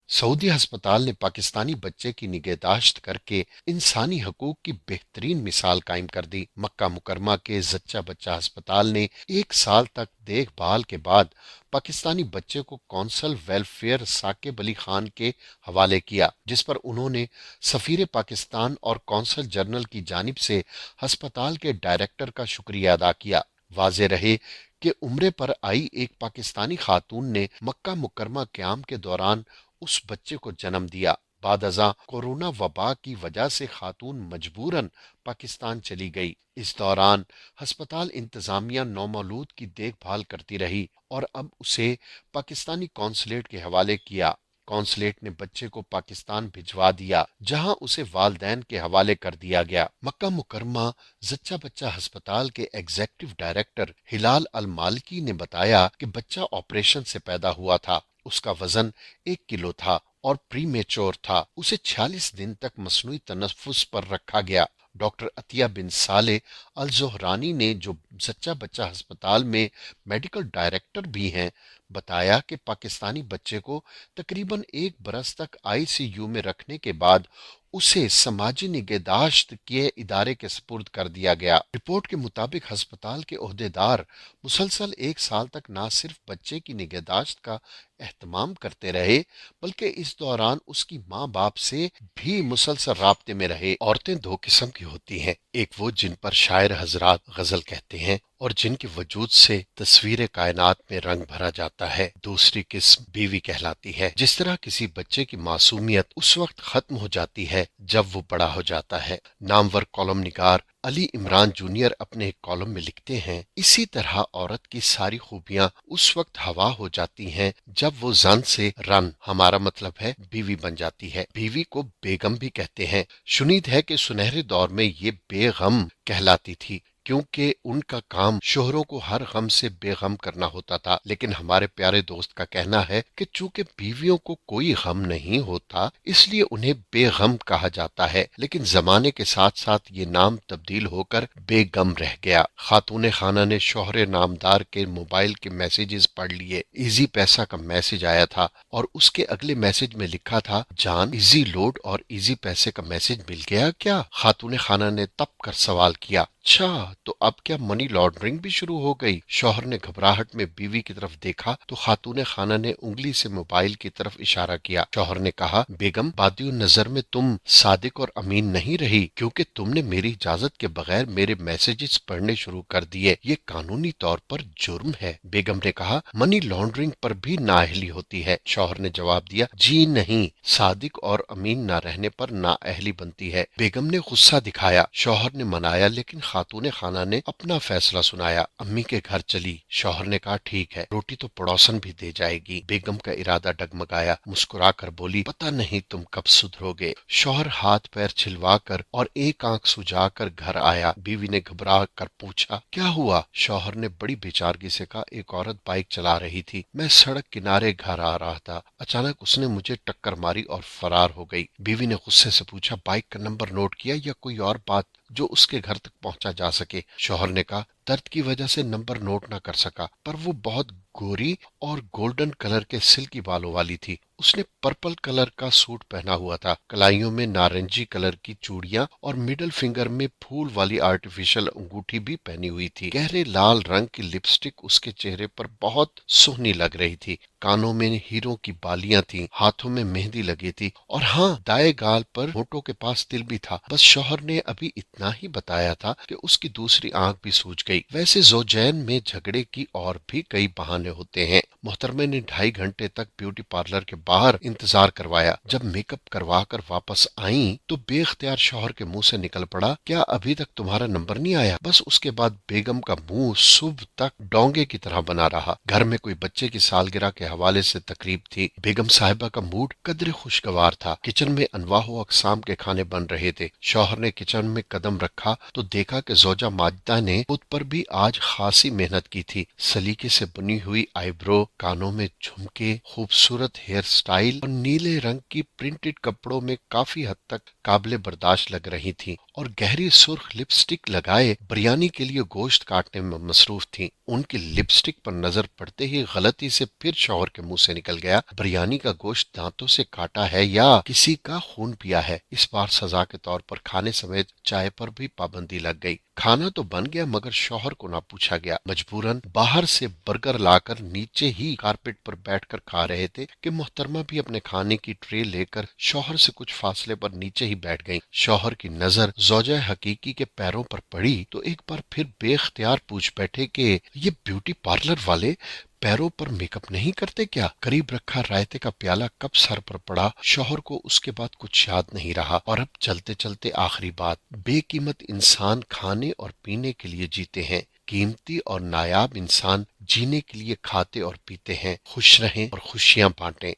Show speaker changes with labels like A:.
A: Saudi अस्पताल ने पाकिस्तानी बच्चे की निगहदाश्त करके इंसानी हकूक की बेहतरीन मिसाल कायम कर दी। मक्का मुकरमा के जच्चा बच्चा अस्पताल ने 1 साल तक देखभाल के बाद पाकिस्तानी बच्चे को कौंसल वेलफेयर साकिब अली खान के हवाले किया, जिस पर उन्होंने सफीर पाकिस्तान और कौंसल जनरल की जानिब से अस्पताल के डायरेक्टर का शुक्रिया अदा किया। वाज़ेह रहे कि उम्रे पर आई एक पाकिस्तानी खातून ने मक्का मुकरमा क़याम के दौरान उस बच्चे को जन्म दिया। बाद अज़ां कोरोना वबा की वजह से खातून मजबूरन पाकिस्तान चली गई। इस दौरान अस्पताल इंतजामिया नौमौलूद की देखभाल करती रही और अब उसे पाकिस्तानी कौंसलेट के हवाले किया। कौंसलेट ने बच्चे को पाकिस्तान भिजवा दिया, जहां उसे वालदैन के हवाले कर दिया गया। मक्का मुकरमा जच्चा बच्चा अस्पताल के एग्जीक्यूटिव डायरेक्टर हिलाल अल मालिकी ने बताया कि बच्चा ऑपरेशन से पैदा हुआ था। उसका वजन 1 किलो था और प्रीमेच्योर था। उसे 46 दिन तक मसनूई तनफ्फुस पर रखा गया। डॉक्टर अतिया बिन साले अल जोहरानी ने, जो सच्चा बच्चा अस्पताल में मेडिकल डायरेक्टर भी हैं, बताया कि पाकिस्तानी बच्चे को तकरीबन 1 बरस तक आईसीयू में रखने के बाद उसे समाजी निगहदाश्त के इदारे के सपुर्द कर दिया गया। रिपोर्ट के मुताबिक अस्पताल के ओहदेदार मुसलसल 1 साल तक न सिर्फ बच्चे की निगहदाश्त का एहतमाम करते रहे, बल्कि इस दौरान उसकी माँ बाप से भी मुसलसल राब्ते में रहे। औरतें दो किस्म की होती हैं, एक वो जिन पर शायर हजरात गजल कहते हैं और जिनके वजूद से तस्वीर कायनात में रंग भरा जाता है। दूसरी किस्म बीवी कहलाती है। जिस तरह किसी बच्चे की मासूमियत उस वक्त खत्म हो जाती है जब वो बड़ा हो जाता है। नामवर कॉलम निगार अली इमरान जूनियर अपने एक कॉलम में लिखते हैं, इसी तरह औरत की सारी खूबियां उस वक्त हवा हो जाती हैं जब वो जन से रन, हमारा मतलब है बीवी, बन जाती है। बीवी को बेगम भी कहते हैं। शुनीद है कि सुनहरे दौर में ये बेगम कहलाती थी, क्योंकि उनका काम शोहरों को हर गम से बेगम करना होता था। लेकिन हमारे प्यारे दोस्त का कहना है कि चूंकि बीवियों को कोई गम नहीं होता, इसलिए उन्हें बेगम कहा जाता है। लेकिन जमाने के साथ साथ ये नाम तब्दील होकर बेगम रह गया। खातून खाना ने शोहर नामदार के मोबाइल के मैसेजेस पढ़ लिए। इजी पैसा का मैसेज आया था और उसके अगले मैसेज में लिखा था, जान इजी लोड और इजी पैसे का मैसेज मिल गया क्या? खातून खाना ने तप कर सवाल किया, अच्छा तो अब क्या मनी लॉन्ड्रिंग भी शुरू हो गई? शौहर ने घबराहट में बीवी की तरफ देखा तो खातून खाना ने उंगली से मोबाइल की तरफ इशारा किया। शौहर ने कहा, बेगम बादियो नजर में तुम सादिक और अमीन नहीं रही, क्योंकि तुमने मेरी इजाजत के बगैर मेरे मैसेजेस पढ़ने शुरू कर दिए। ये कानूनी तौर पर जुर्म है। बेगम ने कहा, मनी लॉन्ड्रिंग पर भी नाअहली होती है। शौहर ने जवाब दिया, जी नहीं, सादिक और अमीन ना रहने पर नाअहली बनती है। बेगम ने गुस्सा दिखाया। शौहर ने मनाया, लेकिन खातून खाना ने अपना फैसला सुनाया। अम्मी के घर चली। शौहर ने कहा, ठीक है, रोटी तो पड़ोसन भी दे जाएगी। बेगम का इरादा डगमगाया। मुस्कुरा कर बोली, पता नहीं तुम कब सुधरोगे। शौहर हाथ पैर छिलवा कर और एक आंख सुझा कर घर आया। बीवी ने घबरा कर पूछा, क्या हुआ? शौहर ने बड़ी बेचारगी से कहा, एक औरत बाइक चला रही थी, मैं सड़क किनारे घर आ रहा था, अचानक उसने मुझे टक्कर मारी और फरार हो गई। बीवी ने गुस्से से पूछा, बाइक का नंबर नोट किया या कोई और बात जो उसके घर तक पहुंचा जा सके? शौहर ने कहा, दर्द की वजह से नंबर नोट न कर सका, पर वो बहुत गोरी और गोल्डन कलर के सिल्की बालों वाली थी। उसने पर्पल कलर का सूट पहना हुआ था, कलाइयों में नारंगी कलर की चूड़ियां और मिडल फिंगर में फूल वाली आर्टिफिशियल अंगूठी भी पहनी हुई थी। गहरे लाल रंग की लिपस्टिक उसके चेहरे पर बहुत सुहनी लग रही थी। कानों में हीरों की बालियां थीं, हाथों में मेहंदी लगी थी और हाँ, दाएं गाल पर होठों के पास तिल भी था। बस शौहर ने अभी इतना ही बताया था कि उसकी दूसरी आंख भी सूज गई। वैसे ज़ौजैन में झगड़े की और भी कई बहाने होते हैं। मोहतरमे ने 2.5 घंटे तक ब्यूटी पार्लर के बाहर इंतजार करवाया। जब मेकअप करवा कर वापस आई तो बेख्तियार शौहर के मुंह से निकल पड़ा, क्या अभी तक तुम्हारा नंबर नहीं आया? बस उसके बाद बेगम का मुंह सुबह तक डोंगे की तरह बना रहा। घर में कोई बच्चे की सालगिरह के हवाले से तकरीब थी। बेगम साहिबा का मूड कदरे खुशगवार था। किचन में अनवाह अकसाम के खाने बन रहे थे। शौहर ने किचन में कदम रखा तो देखा कि जोजा माजिदा ने खुद पर भी आज खासी मेहनत की थी। सलीके से बनी हुई आईब्रो, कानों में झुमके, खूबसूरत हेयर स्टाइल और नीले रंग की प्रिंटेड कपड़ों में काफी हद तक काबिले बर्दाश्त लग रही थी और गहरी सुर्ख लिपस्टिक लगाए बिरयानी के लिए गोश्त काटने में मसरूफ थी। उनकी लिपस्टिक पर नजर पड़ते ही गलती से फिर शौहर शौहर के मुंह से निकल गया, बिरयानी का गोश्त दांतों से काटा है या किसी का खून पिया है। इस बार सजा के तौर पर खाने समेत चाय पर भी पाबंदी लग गई। खाना तो बन गया मगर शौहर को ना पूछा गया। मजबूरन बाहर से बर्गर लाकर नीचे ही कारपेट पर बैठकर खा रहे थे कि मोहतरमा भी अपने खाने की ट्रे लेकर शौहर से कुछ फासले पर नीचे ही बैठ गईं। शौहर की नजर ज़ौजा हकीकी के पैरों पर पड़ी तो एक बार फिर बेख्तियार पूछ बैठे कि ये ब्यूटी पार्लर वाले पैरों पर मेकअप नहीं करते क्या? करीब रखा रायते का प्याला कब सर पर पड़ा, शौहर को उसके बाद कुछ याद नहीं रहा। और अब चलते चलते आखिरी बात, बेकीमत इंसान खाने और पीने के लिए जीते हैं, कीमती और नायाब इंसान जीने के लिए खाते और पीते हैं। खुश रहें और खुशियां बांटें।